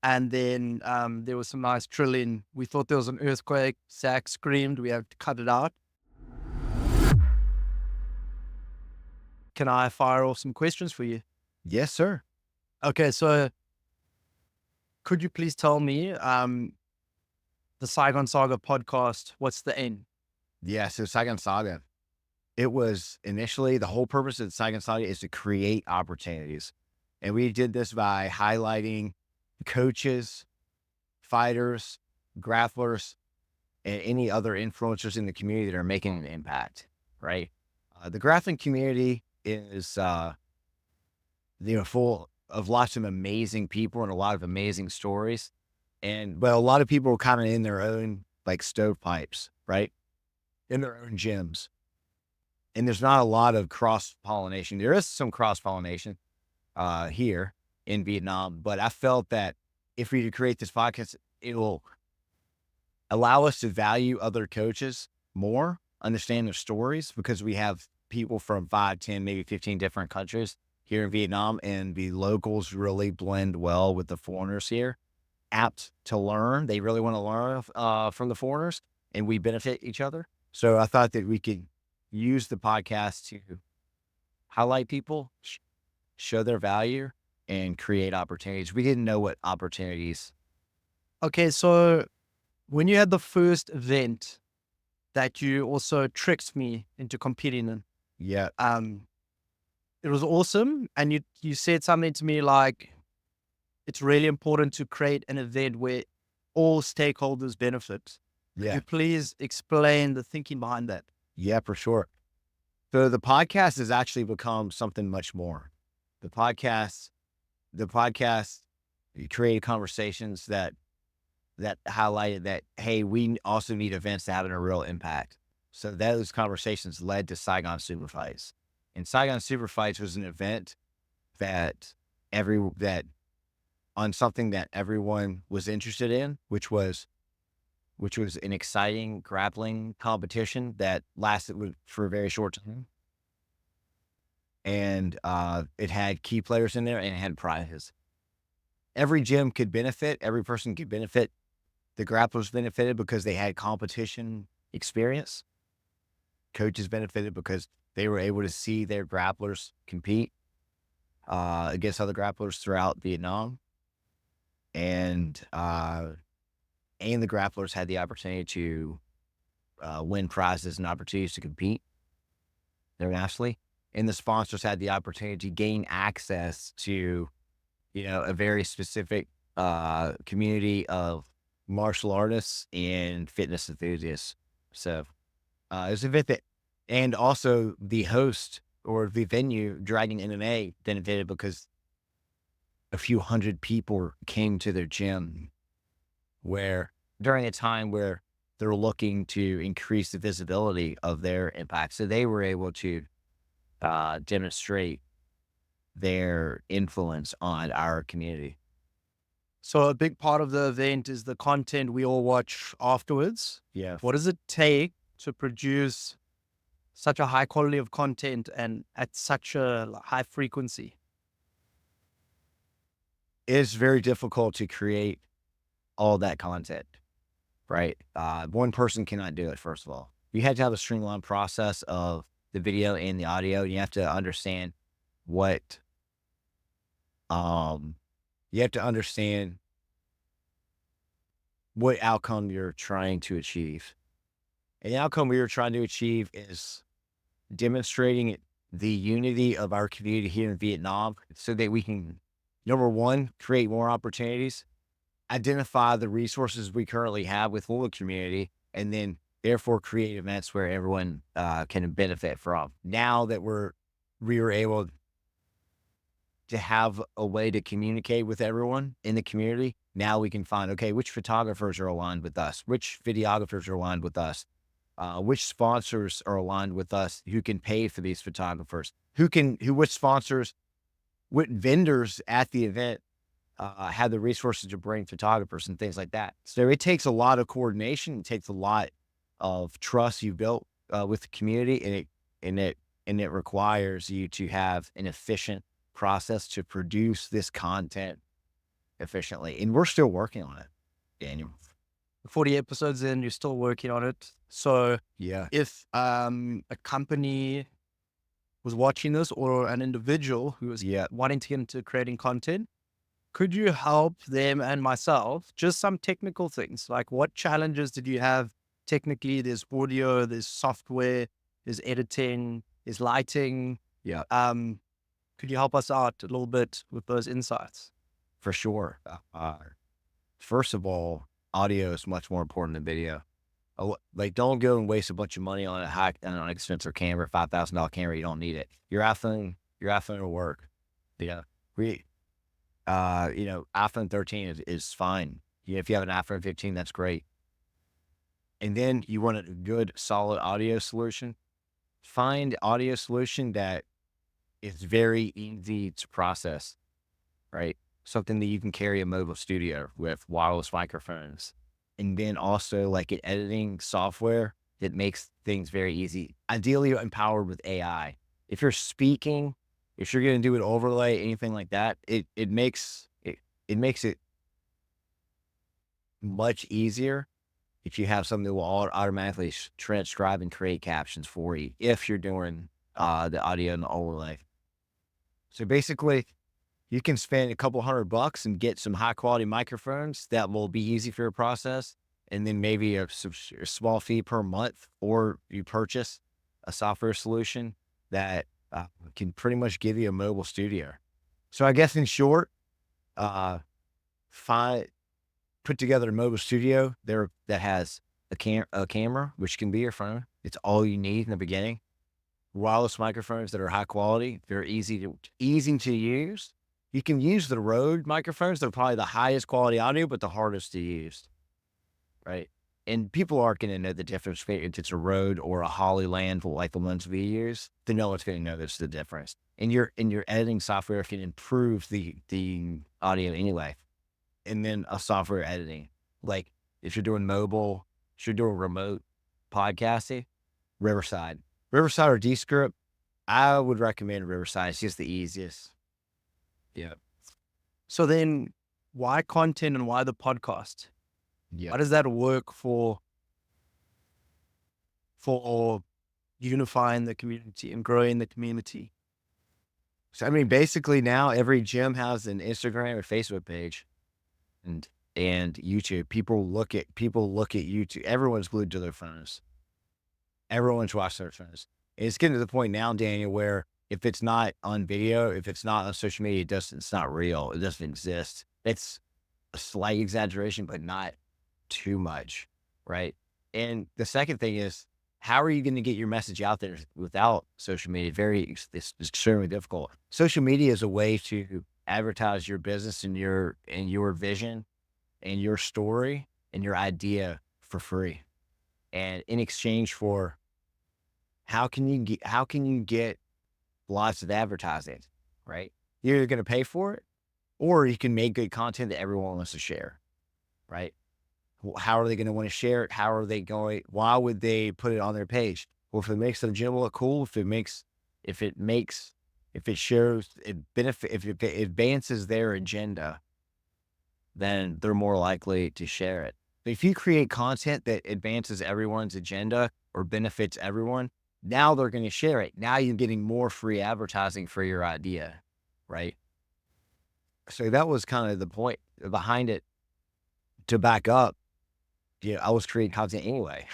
And then there was some nice drilling. We thought there was an earthquake. Zach screamed. We have to cut it out. Can I fire off some questions for you? Yes, sir. Okay, so could you please tell me the Saigon Saga podcast, what's the end? Yeah, so Saigon Saga, it was initially the whole purpose of Saigon Saga is to create opportunities. And we did this by highlighting coaches, fighters, grapplers, and any other influencers in the community that are making an impact, right? The grappling community is, full of lots of amazing people and a lot of amazing stories. But a lot of people are kind of in their own like stovepipes, right? In their own gyms. And there's not a lot of cross-pollination. There is some cross-pollination here in Vietnam, but I felt that if we could create this podcast, it will allow us to value other coaches more, understand their stories, because we have people from 5, 10, maybe 15 different countries here in Vietnam, and the locals really blend well with the foreigners here. Apt to learn. They really want to learn from the foreigners, and we benefit each other. So I thought that we could use the podcast to highlight people, show their value, and create opportunities. We didn't know what opportunities. Okay, so when you had the first event that you also tricked me into competing in, Yeah. it was awesome. And you said something to me like, it's really important to create an event where all stakeholders benefit. Could Yeah. you please explain the thinking behind that? Yeah, for sure. So the podcast has actually become something much more. The podcast created conversations that highlighted that, hey, we also need events that having a real impact. So those conversations led to Saigon Superfights. And Saigon Superfights was an event that on something that everyone was interested in, which was an exciting grappling competition that lasted for a very short time. And it had key players in there and it had prizes. Every gym could benefit. Every person could benefit. The grapplers benefited because they had competition experience. Coaches benefited because they were able to see their grapplers compete against other grapplers throughout Vietnam. And the grapplers had the opportunity to win prizes and opportunities to compete internationally. And the sponsors had the opportunity to gain access to, a very specific community of martial artists and fitness enthusiasts. So it was a event that, and also the host or the venue, Dragon MMA, benefited because a few hundred people came to their gym where during a time where they're looking to increase the visibility of their impact. So they were able to demonstrate their influence on our community. So a big part of the event is the content we all watch afterwards. Yeah. What does it take to produce such a high quality of content and at such a high frequency? It's very difficult to create all that content, right? One person cannot do it, first of all. You have to have a streamlined process of the video and the audio. You have to understand what outcome you're trying to achieve. And the outcome we were trying to achieve is demonstrating the unity of our community here in Vietnam so that we can, number one, create more opportunities, identify the resources we currently have within the community, and then therefore create events where everyone can benefit from. Now that we were able to have a way to communicate with everyone in the community, now we can find, okay, which photographers are aligned with us, which videographers are aligned with us, which sponsors are aligned with us who can pay for these photographers, which sponsors, what vendors at the event have the resources to bring photographers and things like that. So it takes a lot of coordination. It takes a lot of trust you've built with the community, and it requires you to have an efficient process to produce this content efficiently. And we're still working on it, Daniel. 40 episodes in, you're still working on it. So Yeah. if a company was watching this, or an individual who was Yeah. wanting to get into creating content, could you help them and myself, just some technical things? Like, what challenges did you have technically? There's audio, there's software, there's editing, there's lighting. Yeah. Could you help us out a little bit with those insights? For sure. First of all, audio is much more important than video. Like, don't go and waste a bunch of money on on an expensive camera, $5,000 camera. You don't need it. Your iPhone will work. Yeah. iPhone 13 is fine. If you have an iPhone 15, that's great. And then you want a good, solid audio solution. Find audio solution that is very easy to process, right? Something that you can carry a mobile studio with wireless microphones. And then also like an editing software that makes things very easy. Ideally empowered with AI. If you're speaking, if you're going to do an overlay, anything like that, it makes it much easier if you have something that will automatically transcribe and create captions for you if you're doing the audio and the overlay. So basically, you can spend a couple $100 and get some high quality microphones that will be easy for your process. And then maybe a small fee per month, or you purchase a software solution that can pretty much give you a mobile studio. So I guess in short, put together a mobile studio there that has a camera, which can be your phone. It's all you need in the beginning. Wireless microphones that are high quality, they're easy to use. You can use the Rode microphones. They're probably the highest quality audio, but the hardest to use, right? And people aren't going to know the difference if it's a Rode or a Hollyland, like the ones we use. No one's going to notice the difference. And your editing software can improve the audio anyway. And then a software editing, like if you're doing mobile, if you're doing remote podcasting, Riverside or Descript, I would recommend Riverside. It's just the easiest. Yeah. So then, why content and why the podcast? Yeah. How does that work for unifying the community and growing the community? So, I mean, basically now every gym has an Instagram or Facebook page and YouTube. People look at YouTube. Everyone's glued to their phones. Everyone's watching their phones. And it's getting to the point now, Daniel, where if it's not on video, if it's not on social media, it's not real. It doesn't exist. It's a slight exaggeration, but not too much, right? And the second thing is, how are you going to get your message out there without social media? It's extremely difficult. Social media is a way to advertise your business and your vision and your story and your idea for free. And in exchange for, how can you get lots of advertising, right? You're either going to pay for it, or you can make good content that everyone wants to share, right? How are they going to want to share it? Why would they put it on their page? Well, if it makes the gym look cool, if it shows it benefit, if it advances their agenda, then they're more likely to share it. But if you create content that advances everyone's agenda or benefits everyone, now they're going to share it. Now you're getting more free advertising for your idea, right? So that was kind of the point behind it. To back up, I was creating content anyway.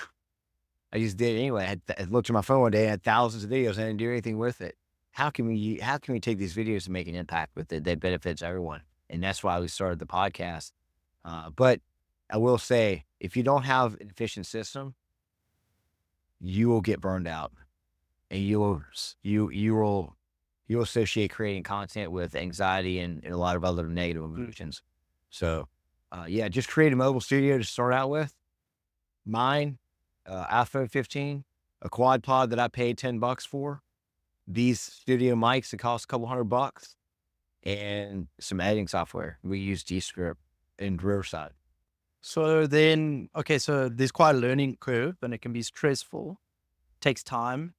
I just did it anyway. I looked at my phone one day and had thousands of videos. And I didn't do anything with it. How can we take these videos and make an impact with it that benefits everyone? And that's why we started the podcast. But I will say, if you don't have an efficient system, you will get burned out, and you will associate creating content with anxiety and a lot of other negative emotions. So, just create a mobile studio to start out with. Mine, iPhone 15, a quad pod that I paid $10 for, these studio mics that cost a couple $100, and some editing software. We use Descript and Riverside. So then, okay, so there's quite a learning curve, and it can be stressful. Takes time.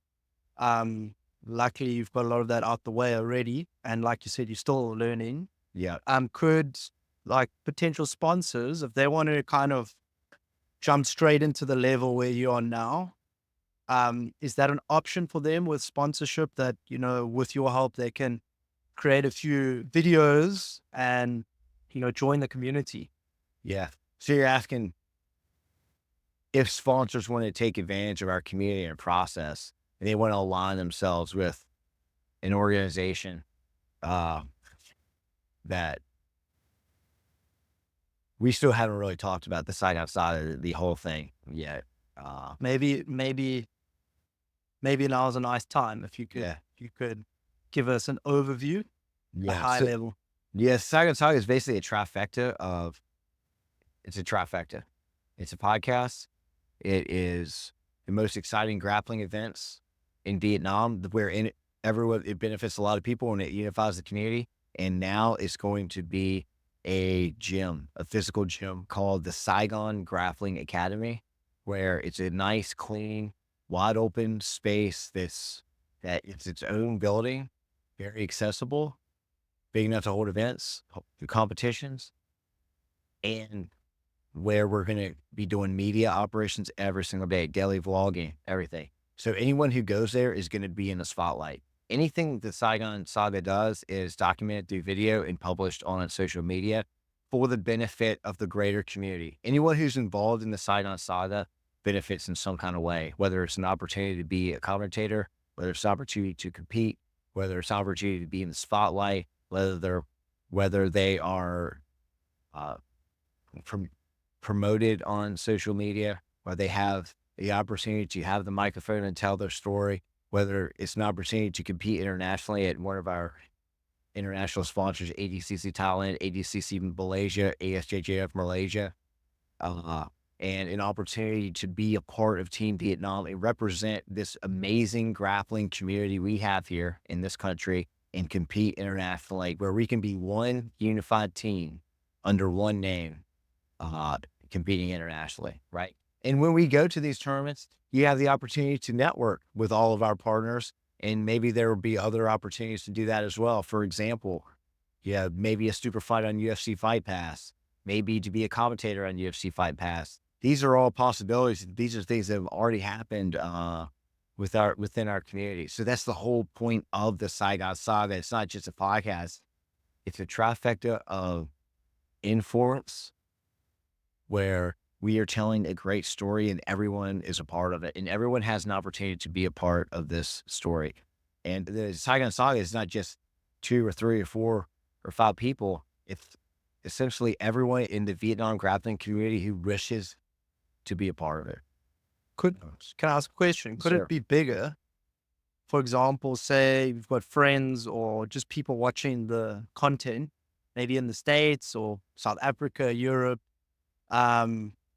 Luckily, you've got a lot of that out the way already, and like you said, you're still learning. Yeah. Could like potential sponsors, if they want to kind of jump straight into the level where you are now, is that an option for them with sponsorship that, with your help, they can create a few videos and, join the community? Yeah. So you're asking if sponsors want to take advantage of our community and process, and they want to align themselves with an organization uh, that we still haven't really talked about the Saigon Saga, the whole thing yet. Maybe now's a nice time Yeah. if you could give us an overview, a Yeah. high So, level. yeah, Saigon Saga is basically it's a trifecta. It's a podcast. It is the most exciting grappling events in Vietnam, where it benefits a lot of people and it unifies the community. And now it's going to be a gym, a physical gym called the Saigon Grappling Academy, where it's a nice, clean, wide open space that it's its own building, very accessible, big enough to hold events, competitions, and where we're going to be doing media operations every single day, daily vlogging, everything. So anyone who goes there is going to be in the spotlight. Anything the Saigon Saga does is documented through video and published on its social media for the benefit of the greater community. Anyone who's involved in the Saigon Saga benefits in some kind of way, whether it's an opportunity to be a commentator, whether it's an opportunity to compete, whether it's an opportunity to be in the spotlight, whether they are from promoted on social media, where they have the opportunity to have the microphone and tell their story, whether it's an opportunity to compete internationally at one of our international sponsors, ADCC Thailand, ADCC Malaysia, ASJJF Malaysia, and an opportunity to be a part of Team Vietnam and represent this amazing grappling community we have here in this country and compete internationally, where we can be one unified team under one name, competing internationally, right? And when we go to these tournaments, you have the opportunity to network with all of our partners, and maybe there will be other opportunities to do that as well. For example, maybe a super fight on UFC Fight Pass, maybe to be a commentator on UFC Fight Pass. These are all possibilities. These are things that have already happened within our community. So that's the whole point of the Saigon Saga. It's not just a podcast; it's a trifecta of influence, where we are telling a great story and everyone is a part of it, and everyone has an opportunity to be a part of this story. And the Saigon Saga is not just 2 or 3 or 4 or 5 people. It's essentially everyone in the Vietnam grappling community who wishes to be a part of it. Can I ask a question? Could Sure. it be bigger? For example, say you've got friends or just people watching the content, maybe in the States or South Africa, Europe,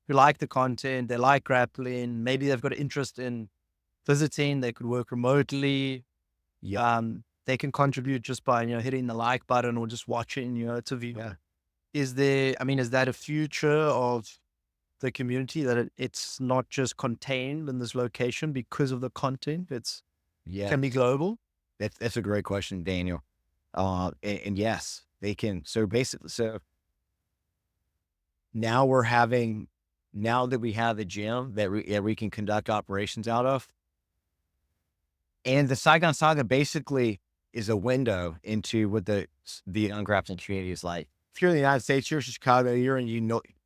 who like the content, they like grappling, maybe they've got an interest in visiting, they could work remotely. Yeah. They can contribute just by, hitting the like button or just watching, it's a view. Yeah. Is that a future of the community that it's not just contained in this location because of the content? Yeah. Can be global. That's a great question, Daniel. And yes, they can. So basically, now that we have a gym that we can conduct operations out of, and the Saigon Saga basically is a window into what the ungrappling community is like. If you're in the United States, you're in Chicago, you're in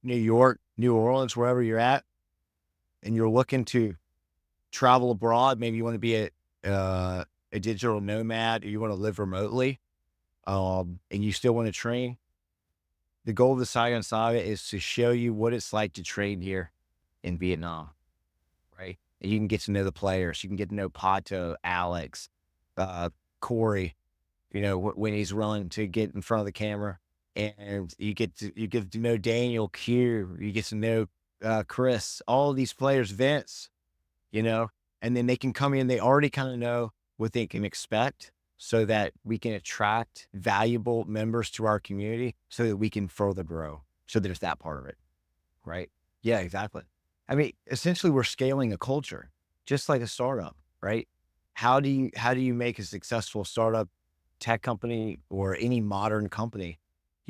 New York, New Orleans, wherever you're at, and you're looking to travel abroad, maybe you want to be a digital nomad, or you want to live remotely, and you still want to train. The goal of the Saigon Saga is to show you what it's like to train here in Vietnam, right? And you can get to know the players. You can get to know Pato, Alex, Corey, when he's willing to get in front of the camera, and you get to know Daniel, Q, you get to know Chris, all of these players, Vince, and then they can come in, they already kind of know what they can expect, so that we can attract valuable members to our community so that we can further grow. So there's that part of it, right? Yeah, exactly. I mean, essentially we're scaling a culture, just like a startup, right? How do you make a successful startup tech company or any modern company?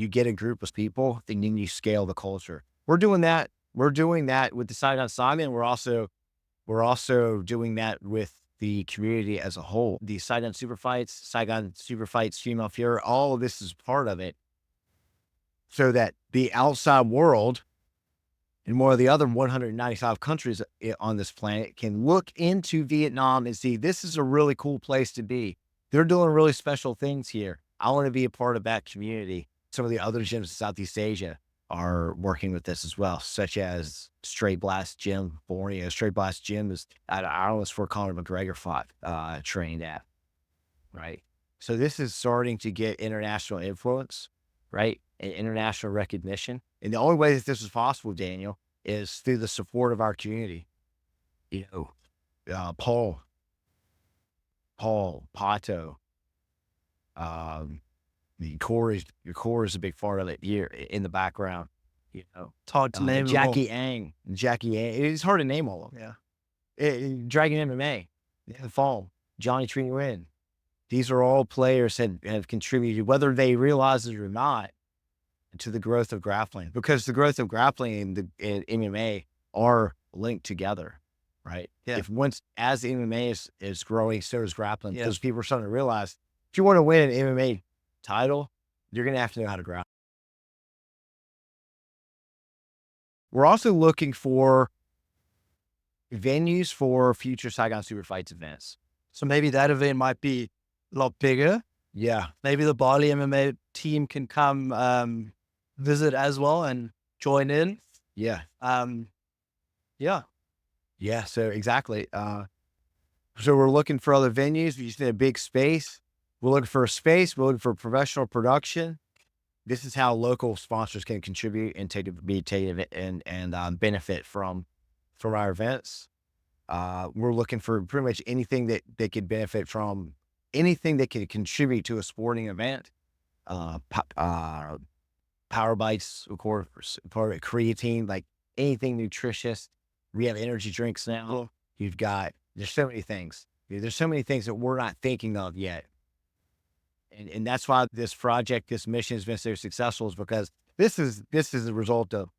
you get a group of people, and then you scale the culture. We're doing that. We're doing that with the Saigon Saga, and we're also doing that with the community as a whole. The Saigon Superfights, Female Fury, all of this is part of it. So that the outside world and more of the other 195 countries on this planet can look into Vietnam and see, this is a really cool place to be. They're doing really special things here. I want to be a part of that community. Some of the other gyms in Southeast Asia are working with this as well, such as Straight Blast Gym, Borneo. Straight Blast Gym is at Ireland's where Conor McGregor fought, trained at, right? So this is starting to get international influence, right? And international recognition. And the only way that this is possible, Daniel, is through the support of our community. You know, Paul, Pato, your core is a big part of it here in the background. You know, It's hard to name them all. Jackie Ang. It's hard to name all of them. Yeah. Dragon MMA, the Fall, Johnny Tree Nguyen. These are all players that have contributed, whether they realize it or not, to the growth of grappling, because the growth of grappling and MMA are linked together, right? Yeah. As MMA is growing, so is grappling, Yeah. because people are starting to realize, if you want to win an MMA title, you're going to have to know how to grapple. We're also looking for venues for future Saigon Superfights events. So maybe that event might be a lot bigger. Yeah. Maybe the Bali MMA team can come visit as well and join in. Yeah. Yeah. Yeah. So exactly. So we're looking for other venues. We just need a big space. We're looking for a space. We're looking for professional production. This is how local sponsors can contribute and benefit from our events. We're looking for pretty much anything that they could benefit from, anything that could contribute to a sporting event. Power bites, of course, part of it, creatine, like anything nutritious. We have energy drinks now. There's so many things. There's so many things that we're not thinking of yet. And that's why this project, this mission has been so successful, is because this is the result of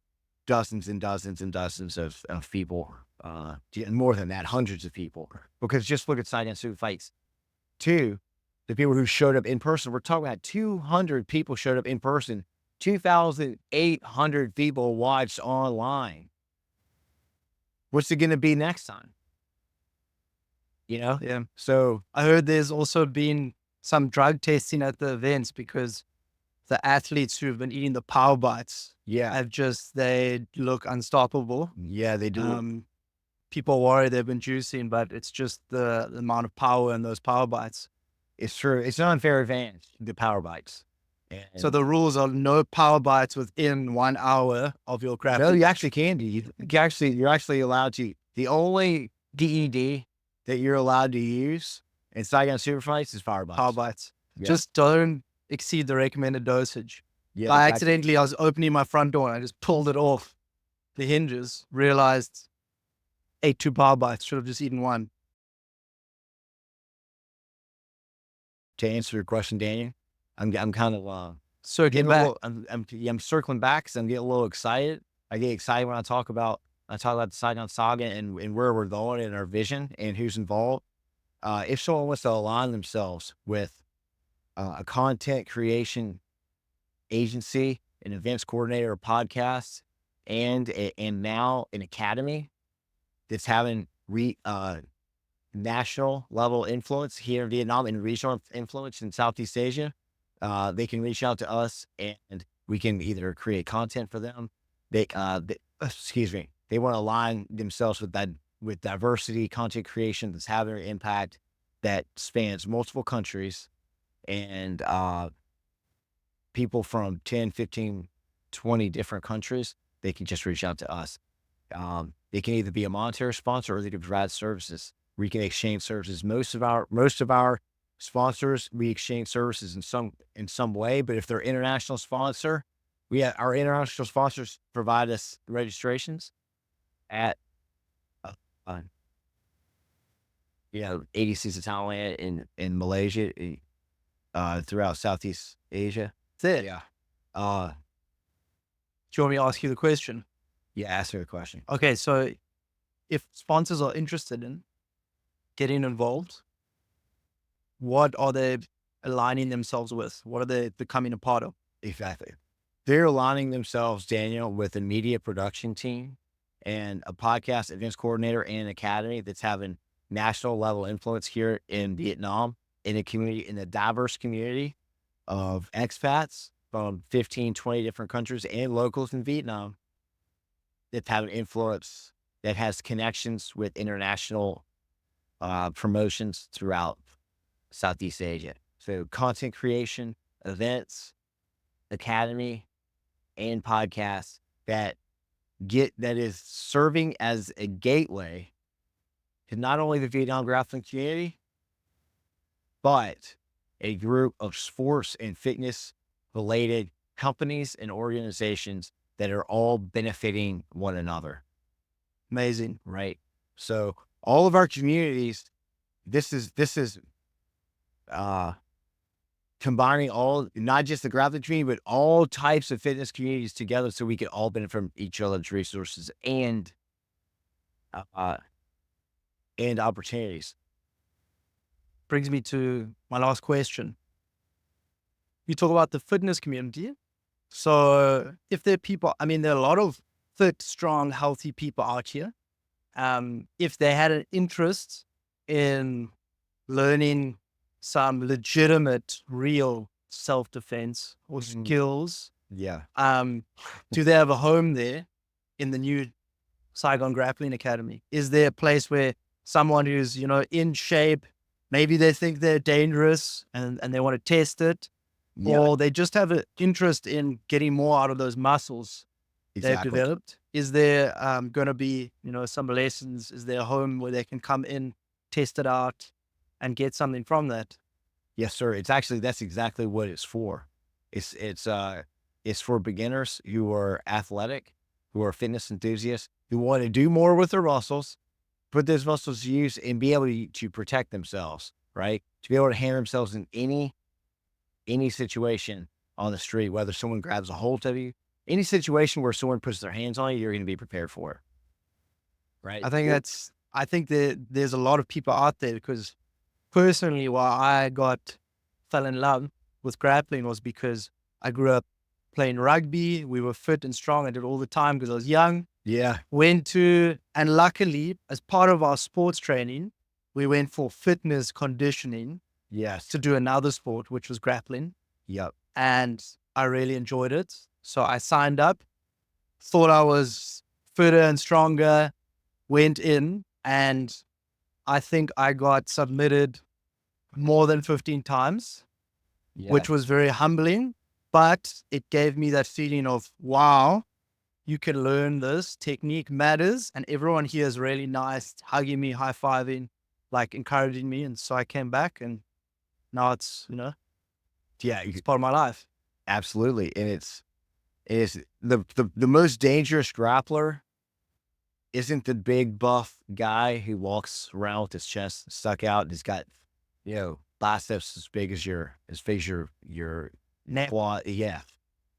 dozens and dozens and dozens of people, and more than that, hundreds of people. Because just look at Saigon Superfights. The people who showed up in person, we're talking about 200 people showed up in person, 2,800 people watched online. What's it going to be next time? You know? Yeah. So I heard there's also been some drug testing at the events because the athletes who've been eating the power bites they look unstoppable. Yeah, they do. People worry they've been juicing, but it's just the amount of power in those power bites. It's true. It's an unfair advantage, the power bites. So the rules are no power bites within 1 hour of your grappling. No, you actually can do. You're actually allowed to. The only DED that you're allowed to use in Saigon Superfights is power bites. Power bites. Yeah. Just don't exceed the recommended dosage. Yeah, I was opening my front door and I just pulled it off the hinges, realized ate 2 power bites, should have just eaten 1. To answer your question, Daniel, I'm kind of circling back. I'm circling back because I'm getting a little excited. I get excited when I talk about the Saigon Saga and where we're going and our vision and who's involved. If someone wants to align themselves with a content creation agency, an events coordinator, a podcast, and now an academy that's having national level influence here in Vietnam and regional influence in Southeast Asia, they can reach out to us and we can either create content for them. They want to align themselves with diversity, content creation that's having an impact that spans multiple countries and people from 10, 15, 20 different countries. They can just reach out to us. They can either be a monetary sponsor or they can provide services. We can exchange services. Most of our sponsors, we exchange services in some way. But if they're international sponsor, our international sponsors provide us registrations at ADCs in Thailand, in Malaysia, throughout Southeast Asia. That's it. Yeah. Uh, Do you want me to ask you the question? yeah, ask her a question. Okay, so if sponsors are interested in getting involved, what are they aligning themselves with? What are they becoming a part of? Exactly. They're aligning themselves, Daniel, with a media production team and a podcast events coordinator and an academy that's having national level influence here in Vietnam, in a community, in a diverse community of expats from 15, 20 different countries and locals in Vietnam that's having influence, that has connections with international promotions throughout Southeast Asia. So content creation, events, academy, and podcasts that is serving as a gateway to not only the Vietnam grappling community, but a group of sports and fitness related companies and organizations that are all benefiting one another. Amazing. Right. So all of our communities, this is combining all, not just the grappling community, but all types of fitness communities together so we can all benefit from each other's resources and opportunities. Brings me to my last question. You talk about the fitness community. So if there are people, I mean, there are a lot of fit, strong, healthy people out here. If they had an interest in learning some legitimate, real self-defense or skills, Yeah. do they have a home there in the new Saigon Grappling Academy? Is there a place where someone who's, in shape, maybe they think they're dangerous and they want to test it, or they just have an interest in getting more out of those muscles they've developed? Is there going to be, some lessons? Is there a home where they can come in, test it out, and get something from that? Yes, sir. That's exactly what it's for. It's for beginners who are athletic, who are fitness enthusiasts, who want to do more with their muscles, put those muscles to use, and be able to protect themselves, right? To be able to handle themselves in any situation on the street, whether someone grabs a hold of you, any situation where someone puts their hands on you, you're going to be prepared for it, right? I think that there's a lot of people out there, because personally, why I fell in love with grappling was because I grew up playing rugby. We were fit and strong. I did it all the time because I was young. Yeah. And luckily, as part of our sports training, we went for fitness conditioning Yes. to do another sport, which was grappling. Yep. And I really enjoyed it. So I signed up, thought I was fitter and stronger, went in, and I think I got submitted more than 15 times, which was very humbling, but it gave me that feeling of, wow, you can learn this. Technique matters. And everyone here is really nice, hugging me, high-fiving, like encouraging me. And so I came back, and now it's, it's part of my life. Absolutely. And it's the most dangerous grappler isn't the big buff guy who walks around with his chest stuck out and he's got, biceps as big as your quad. Yeah.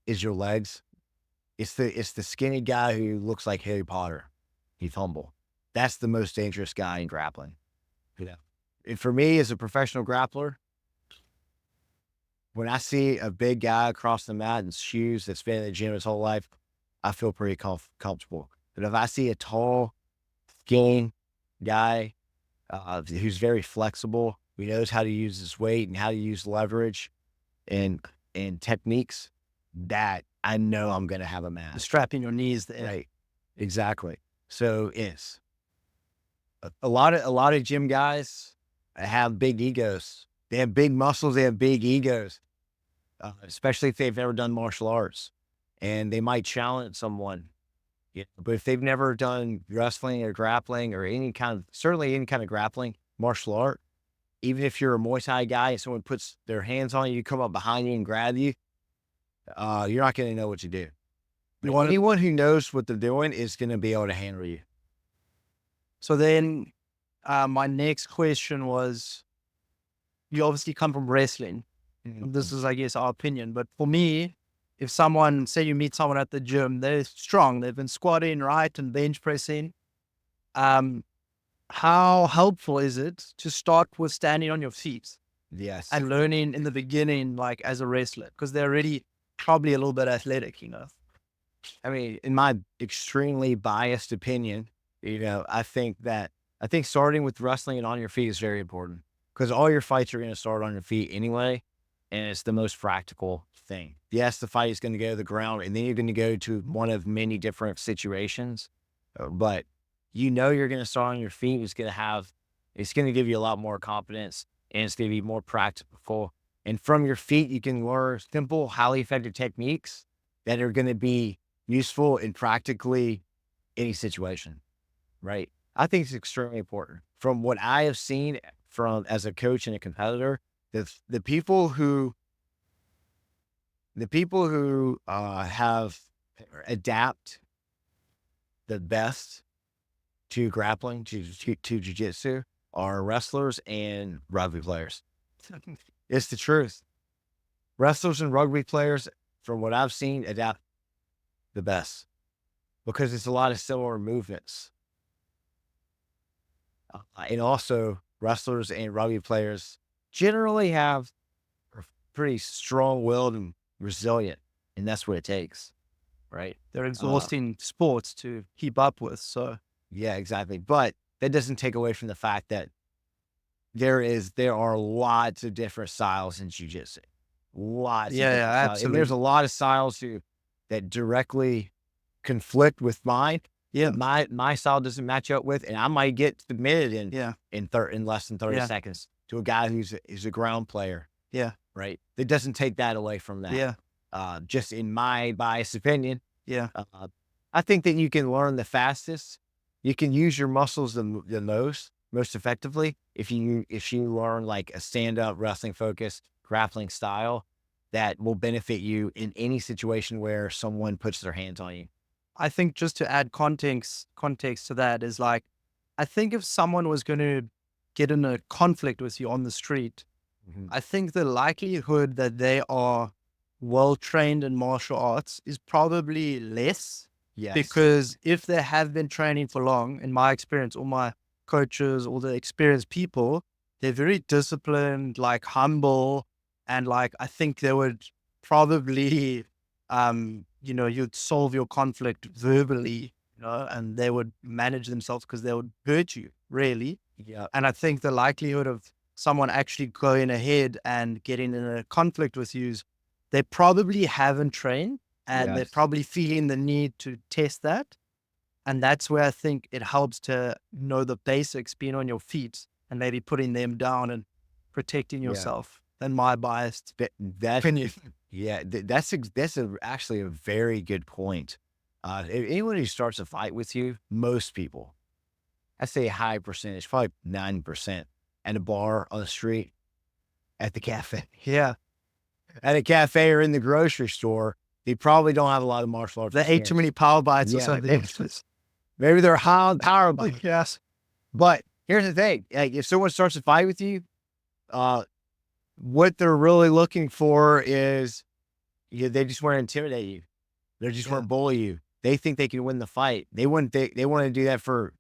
Is your legs. It's the skinny guy who looks like Harry Potter. He's humble. That's the most dangerous guy in grappling. And for me as a professional grappler, when I see a big guy across the mat in shoes that's been in the gym his whole life, I feel pretty comfortable. But if I see a tall, skinny guy who's very flexible, who knows how to use his weight and how to use leverage and techniques, that I know I'm going to have a match. Strapping your knees there. Right. Exactly. So it's a lot of gym guys have big egos. They have big muscles. They have big egos, especially if they've never done martial arts, and they might challenge someone. But if they've never done wrestling or grappling or certainly any kind of grappling martial art, even if you're a Muay Thai guy and someone puts their hands on you, come up behind you and grab you, you're not going to know what to do. Anyone who knows what they're doing is going to be able to handle you. So then my next question was, you obviously come from wrestling. This is, I guess, our opinion. But for me, if someone, say you meet someone at the gym, they're strong, they've been squatting, right, and bench pressing. How helpful is it to start with standing on your feet Yes. and learning in the beginning, like as a wrestler, because they're already probably a little bit athletic, I mean, in my extremely biased opinion, I think starting with wrestling and on your feet is very important because all your fights are going to start on your feet anyway. And it's the most practical thing. Yes, the fight is going to go to the ground and then you're going to go to one of many different situations, but you're going to start on your feet. It's going to give you a lot more confidence and it's going to be more practical. And from your feet, you can learn simple, highly effective techniques that are going to be useful in practically any situation, right? I think it's extremely important. From what I have seen from as a coach and a competitor, the people who have adapt the best to grappling, to jiu-jitsu, are wrestlers and rugby players. It's the truth. Wrestlers and rugby players, from what I've seen, adapt the best because it's a lot of similar movements. And also, wrestlers and rugby players generally are pretty strong-willed and resilient, and that's what it takes, right? They're exhausting sports to keep up with. So yeah, exactly. But that doesn't take away from the fact that there are lots of different styles in jiu-jitsu. Lots. Yeah, of different styles. absolutely. And there's a lot of styles that directly conflict with mine. Yeah, my style doesn't match up with, and I might get submitted in less than 30 Yeah. seconds to a guy who's a ground player. Yeah. Right. That doesn't take that away from that. Yeah. Just in my biased opinion, Yeah. I think that you can learn the fastest. You can use your muscles the most effectively if you learn like a stand-up wrestling focused grappling style that will benefit you in any situation where someone puts their hands on you. I think just to add context to that is like, I think if someone was going to get in a conflict with you on the street, I think the likelihood that they are well trained in martial arts is probably less. Yes. Because if they have been training for long, in my experience, all my coaches, all the experienced people, they're very disciplined, like humble, and like I think they would probably, you'd solve your conflict verbally, and they would manage themselves because they would hurt you, really. Yeah. And I think the likelihood of someone actually going ahead and getting in a conflict with you is they probably haven't trained and they're probably feeling the need to test that. And that's where I think it helps to know the basics, being on your feet and maybe putting them down and protecting yourself. Than my biased opinion. Yeah, that's actually a very good point. Anyone who starts a fight with you, most people, I say a high percentage, probably 9%, at a bar, on the street, at the cafe. Yeah. At a cafe or in the grocery store, they probably don't have a lot of martial arts. They ate too many power bites or something. Maybe they're high on power bites. Yes. But here's the thing. Like, if someone starts a fight with you, what they're really looking for is they just want to intimidate you. They just want to bully you. They think they can win the fight. They want to do that for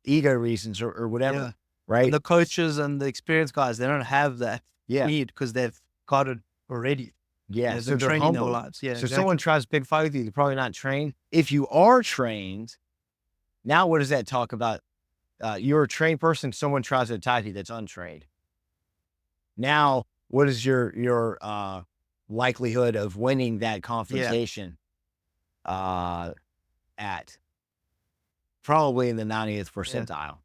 ego reasons or whatever, right? And the coaches and the experienced guys, they don't have that need because they've got it already. Yeah, so they're training their lives. Yeah, so someone tries a big fight with you, they're probably not trained. If you are trained, now what does that talk about? You're a trained person, someone tries to attack you that's untrained. Now, what is your likelihood of winning that confrontation at? Probably in the 90th percentile.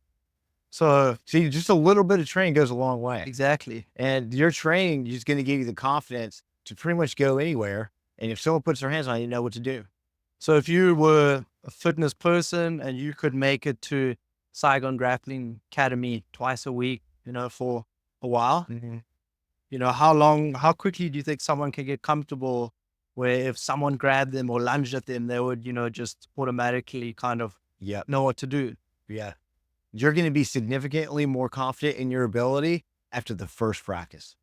So, see, just a little bit of training goes a long way. Exactly. And your training is going to give you the confidence to pretty much go anywhere. And if someone puts their hands on you, you know what to do. So if you were a fitness person and you could make it to Saigon Academy twice a week, for a while, how quickly do you think someone can get comfortable where if someone grabbed them or lunged at them, they would, just automatically kind of know what to do? Yeah. You're going to be significantly more confident in your ability after the first practice.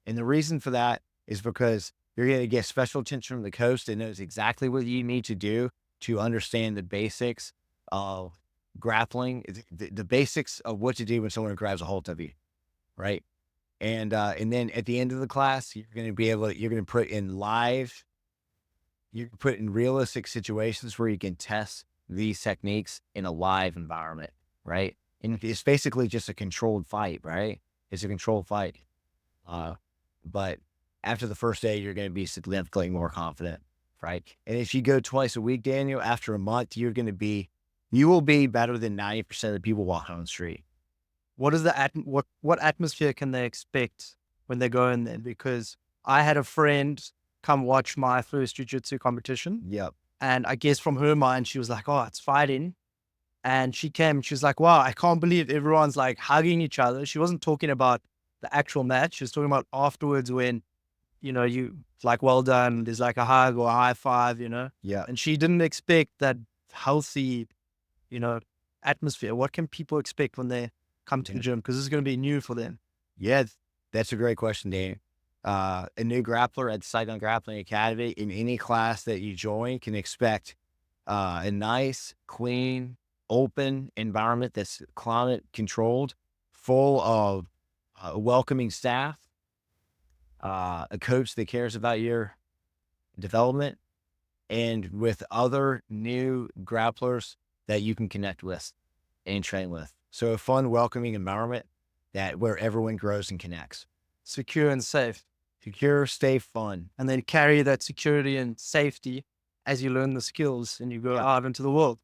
And the reason for that is because You're going to get special attention from the coach that knows exactly what you need to do to understand the basics of grappling, the basics of what to do when someone grabs a hold of you, right? And then at the end of the class, you're going to put in realistic situations where you can test these techniques in a live environment, right? And it's basically just a controlled fight, right? It's a controlled fight. But after the first day, you're going to be significantly more confident, right? And if you go twice a week, Daniel, after a month, you will be better than 90% of the people walking on the street. What is what atmosphere can they expect when they go in there? Because I had a friend come watch my first jiu-jitsu competition. Yep. And I guess from her mind, she was like, oh, it's fighting. And she came, she was like, wow, I can't believe everyone's like hugging each other. She wasn't talking about the actual match. She was talking about afterwards when, you like, well done. There's like a hug or a high five, Yeah. and she didn't expect that healthy, atmosphere. What can people expect when they come to the gym? Because this is going to be new for them. Yeah, that's a great question, Dan. A new grappler at Saigon Grappling Academy in any class that you join can expect a nice, clean, open environment that's climate controlled, full of welcoming staff, a coach that cares about your development, and with other new grapplers that you can connect with and train with. So a fun, welcoming environment where everyone grows and connects. Secure and safe. Secure, stay fun. And then carry that security and safety as you learn the skills and you go out into the world.